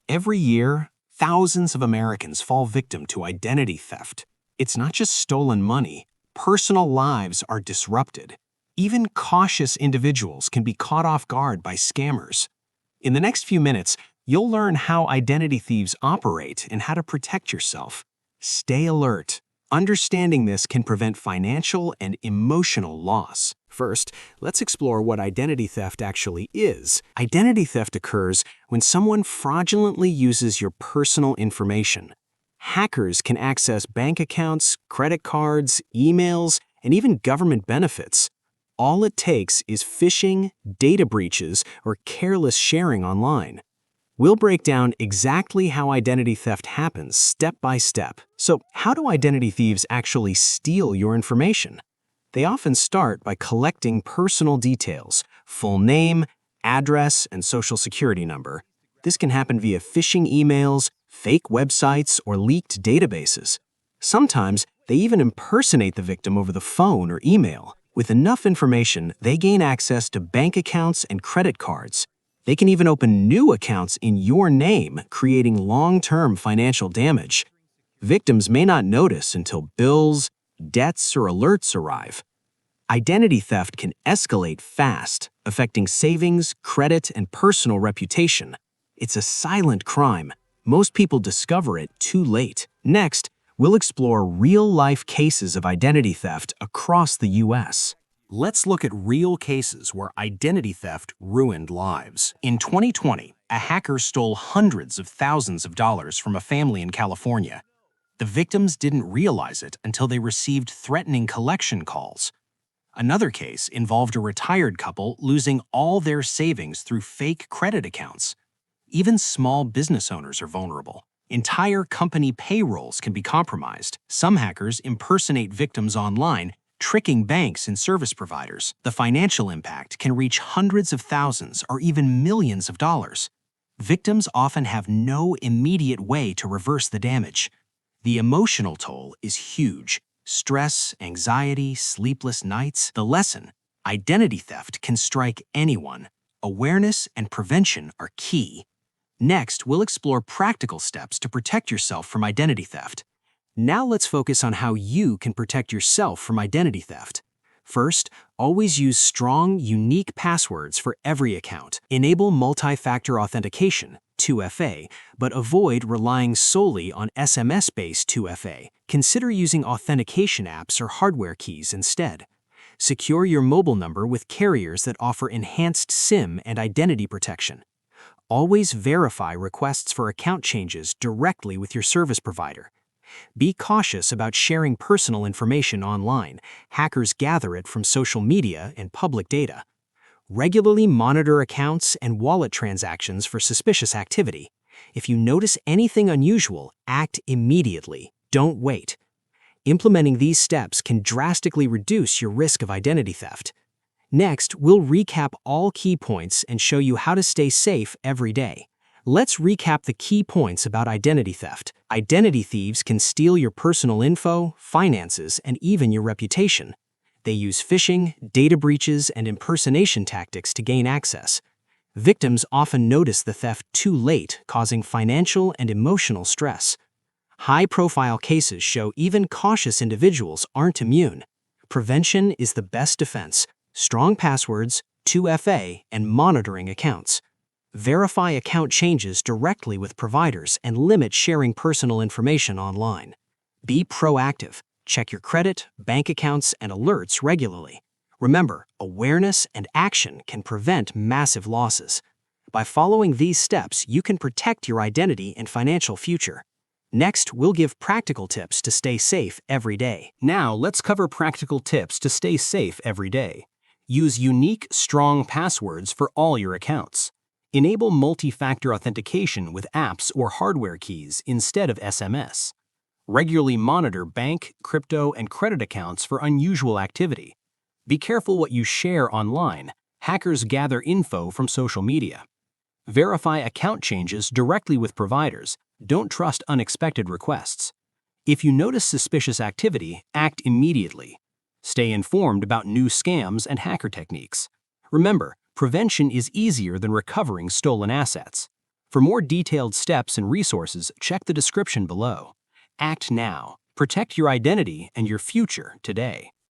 Every year, thousands of Americans fall victim to identity theft. It's not just stolen money. Personal lives are disrupted. Even cautious individuals can be caught off guard by scammers. In the next few minutes, you'll learn how identity thieves operate and how to protect yourself. Stay alert. Understanding this can prevent financial and emotional loss. First, let's explore what identity theft actually is. Identity theft occurs when someone fraudulently uses your personal information. Hackers can access bank accounts, credit cards, emails, and even government benefits. All it takes is phishing, data breaches, or careless sharing online. We'll break down exactly how identity theft happens step by step. So, how do identity thieves actually steal your information? They often start by collecting personal details, full name, address, and social security number. This can happen via phishing emails, fake websites, or leaked databases. Sometimes, they even impersonate the victim over the phone or email. With enough information, they gain access to bank accounts and credit cards. They can even open new accounts in your name, creating long-term financial damage. Victims may not notice until bills, debts, or alerts arrive. Identity theft can escalate fast, affecting savings, credit, and personal reputation. It's a silent crime. Most people discover it too late. Next, we'll explore real-life cases of identity theft across the U.S. Let's look at real cases where identity theft ruined lives. In 2020, a hacker stole hundreds of thousands of dollars from a family in California. The victims didn't realize it until they received threatening collection calls. Another case involved a retired couple losing all their savings through fake credit accounts. Even small business owners are vulnerable. Entire company payrolls can be compromised. Some hackers impersonate victims online, tricking banks and service providers. The financial impact can reach hundreds of thousands or even millions of dollars. Victims often have no immediate way to reverse the damage. The emotional toll is huge. Stress, anxiety, sleepless nights. The lesson: identity theft can strike anyone. Awareness and prevention are key. Next, we'll explore practical steps to protect yourself from identity theft. Now let's focus on how you can protect yourself from identity theft. First, always use strong, unique passwords for every account. Enable multi-factor authentication, 2FA, but avoid relying solely on SMS-based 2FA. Consider using authentication apps or hardware keys instead. Secure your mobile number with carriers that offer enhanced SIM and identity protection. Always verify requests for account changes directly with your service provider. Be cautious about sharing personal information online. Hackers gather it from social media and public data. Regularly monitor accounts and wallet transactions for suspicious activity. If you notice anything unusual, act immediately. Don't wait. Implementing these steps can drastically reduce your risk of identity theft. Next, we'll recap all key points and show you how to stay safe every day. Let's recap the key points about identity theft. Identity thieves can steal your personal info, finances, and even your reputation. They use phishing, data breaches, and impersonation tactics to gain access. Victims often notice the theft too late, causing financial and emotional stress. High-profile cases show even cautious individuals aren't immune. Prevention is the best defense. Strong passwords, 2FA, and monitoring accounts. Verify account changes directly with providers and limit sharing personal information online. Be proactive. Check your credit, bank accounts, and alerts regularly. Remember, awareness and action can prevent massive losses. By following these steps, you can protect your identity and financial future. Next, we'll give practical tips to stay safe every day. Now, let's cover practical tips to stay safe every day. Use unique, strong passwords for all your accounts. Enable multi-factor authentication with apps or hardware keys instead of SMS. Regularly monitor bank, crypto, and credit accounts for unusual activity. Be careful what you share online. Hackers gather info from social media. Verify account changes directly with providers. Don't trust unexpected requests. If you notice suspicious activity, act immediately. Stay informed about new scams and hacker techniques. Remember, prevention is easier than recovering stolen assets. For more detailed steps and resources, check the description below. Act now. Protect your identity and your future today.